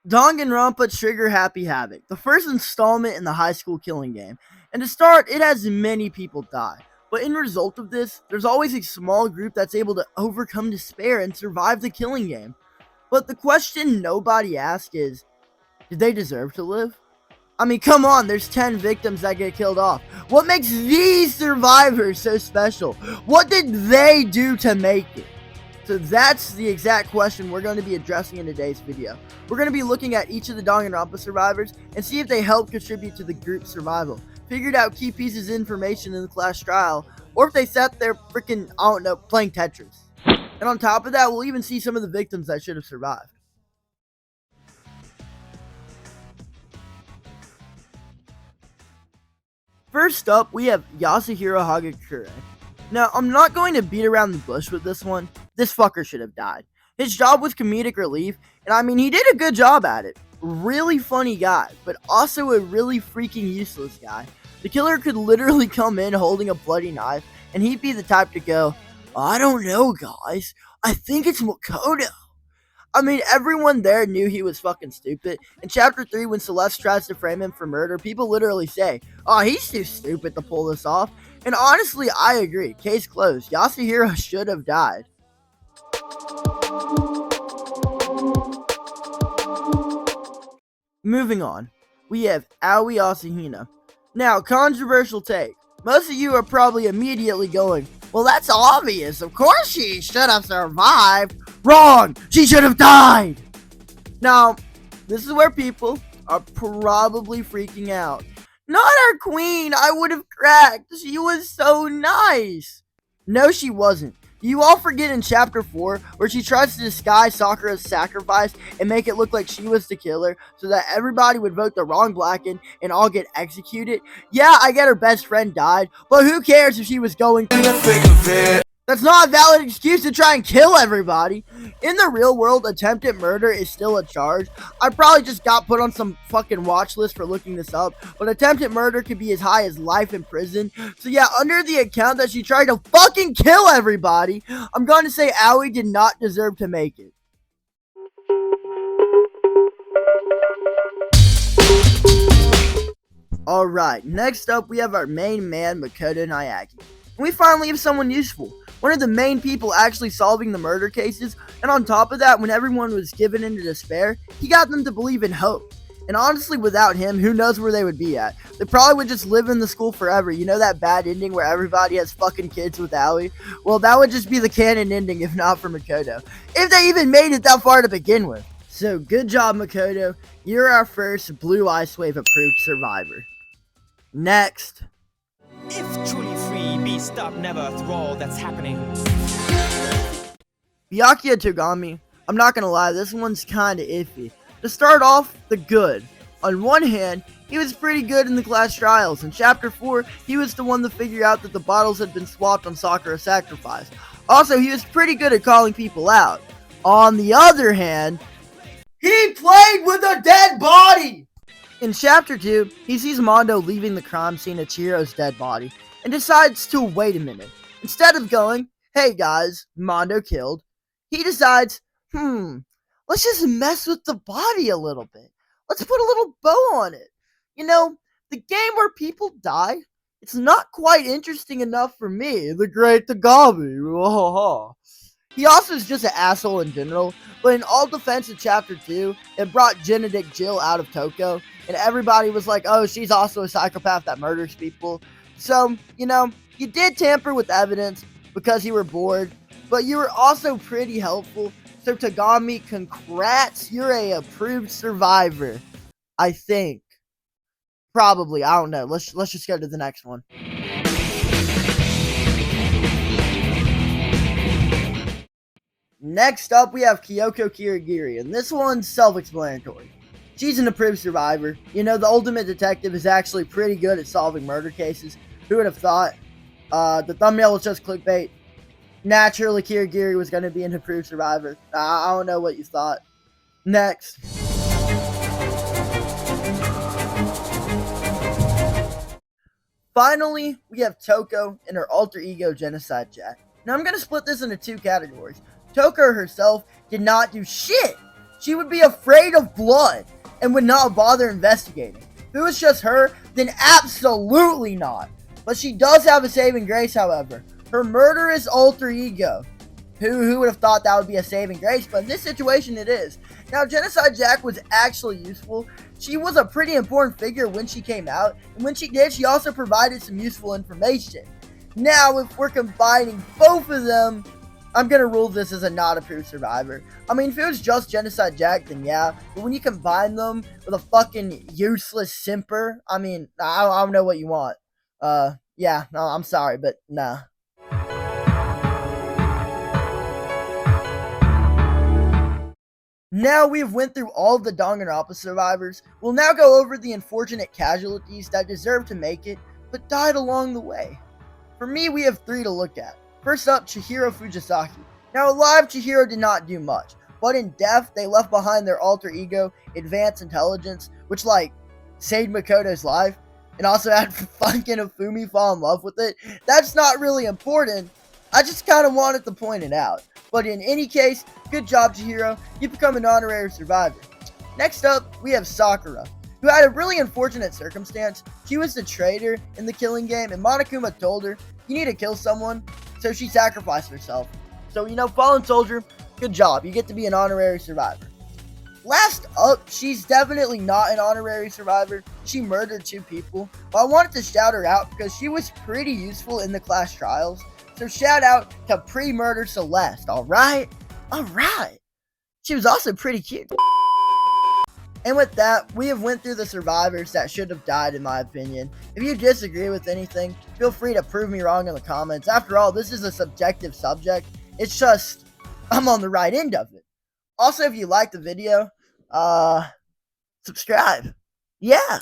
Danganronpa Trigger Happy Havoc, the first installment in the high school killing game. And to start, it has many people die. But in result of this, there's always a small group that's able to overcome despair and survive the killing game. But the question nobody asks is, did they deserve to live? I mean, come on, there's 10 victims that get killed off. What makes these survivors so special? What did they do to make it? So that's the exact question we're going to be addressing in today's video. We're going to be looking at each of the Danganronpa survivors and see if they help contribute to the group's survival, figured out key pieces of information in the class trial, or if they sat there freaking, I don't know, playing Tetris. And on top of that, we'll even see some of the victims that should have survived. First up, we have Yasuhiro Hagakure. Now, I'm not going to beat around the bush with this one. This fucker should have died. His job was comedic relief, and I mean, he did a good job at it. Really funny guy, but also a really freaking useless guy. The killer could literally come in holding a bloody knife, and he'd be the type to go, I don't know, guys. I think it's Makoto. I mean, everyone there knew he was fucking stupid. In Chapter 3, when Celeste tries to frame him for murder, people literally say, oh, he's too stupid to pull this off. And honestly, I agree. Case closed. Yasuhiro should have died. Moving on, we have Aoi Asahina. Now, controversial take. Most of you are probably immediately going, well, that's obvious. Of course she should have survived. Wrong! She should have died! Now, this is where people are probably freaking out. Not our queen! I would have cracked! She was so nice! No, she wasn't. You all forget in Chapter 4, where she tries to disguise Sakura's sacrifice and make it look like she was the killer, so that everybody would vote the wrong Blacken and all get executed? Yeah, I get her best friend died, but who cares if she was going to... That's not a valid excuse to try and kill everybody. In the real world, attempted murder is still a charge. I probably just got put on some fucking watch list for looking this up, but attempted murder could be as high as life in prison. So yeah, under the account that she tried to fucking kill everybody, I'm going to say Aoi did not deserve to make it. Alright, next up we have our main man, Makoto Naegi. And we finally have someone useful. One of the main people actually solving the murder cases, and on top of that, when everyone was given into despair, he got them to believe in hope. And honestly, without him, who knows where they would be at? They probably would just live in the school forever. You know that bad ending where everybody has fucking kids with Aoi? Well, that would just be the canon ending if not for Makoto. If they even made it that far to begin with. So, good job, Makoto. You're our first Blue Ice Wave approved survivor. Next. If truly free, be stopped never through all that's happening. Byakuya Togami, I'm not gonna lie, this one's kinda iffy. To start off, the good. On one hand, he was pretty good in the class trials. In Chapter 4, he was the one to figure out that the bottles had been swapped on Sakura's sacrifice. Also, he was pretty good at calling people out. On the other hand, he played with a dead body! In Chapter 2, he sees Mondo leaving the crime scene at Chihiro's dead body, and decides to wait a minute. Instead of going, hey guys, Mondo killed, he decides, let's just mess with the body a little bit. Let's put a little bow on it. You know, the game where people die, it's not quite interesting enough for me, the great Togami. He also is just an asshole in general, but in all defense of Chapter 2, it brought Genetic Jill out of Toko, and everybody was like, oh, she's also a psychopath that murders people. So, you know, you did tamper with evidence because you were bored, but you were also pretty helpful. So Togami, congrats, you're a approved survivor. I think. Probably, I don't know. Let's just go to the next one. Next up, we have Kyoko Kirigiri, and this one's self-explanatory. She's an approved survivor. You know, the ultimate detective is actually pretty good at solving murder cases. Who would have thought? The thumbnail was just clickbait. Naturally, Kirigiri was going to be an approved survivor. I don't know what you thought. Next. Finally, we have Toko and her alter ego Genocide Jack. Now, I'm going to split this into two categories. Toko herself did not do shit. she would be afraid of blood and would not bother investigating. If it was just her, then absolutely not. But she does have a saving grace, however. Her murderous alter ego. Who would have thought that would be a saving grace? But in this situation, it is. Now, Genocide Jack was actually useful. She was a pretty important figure when she came out. And when she did, she also provided some useful information. Now, if we're combining both of them, I'm going to rule this as a not approved survivor. I mean, if it was just Genocide Jack, then yeah. But when you combine them with a fucking useless simper, I mean, I don't know what you want. Yeah, no, I'm sorry, but nah. Now we have went through all of the Danganronpa survivors. We'll now go over the unfortunate casualties that deserve to make it, but died along the way. For me, we have 3 to look at. First up, Chihiro Fujisaki. Now alive, Chihiro did not do much, but in death, they left behind their alter ego, Advanced Intelligence, which saved Makoto's life, and also had fucking Ifumi fall in love with it. That's not really important. I just kind of wanted to point it out. But in any case, good job, Chihiro. You become an honorary survivor. Next up, we have Sakura, who had a really unfortunate circumstance. She was the traitor in the killing game, and Monokuma told her, you need to kill someone, so she sacrificed herself. So, fallen soldier, good job. You get to be an honorary survivor. Last up, she's definitely not an honorary survivor. She murdered 2 people. But I wanted to shout her out because she was pretty useful in the class trials. So shout out to pre-murder Celeste, alright? Alright. She was also pretty cute. And with that, we have went through the survivors that should have died, in my opinion. If you disagree with anything, feel free to prove me wrong in the comments. After all, this is a subjective subject. It's just, I'm on the right end of it. Also, if you liked the video, subscribe. Yeah.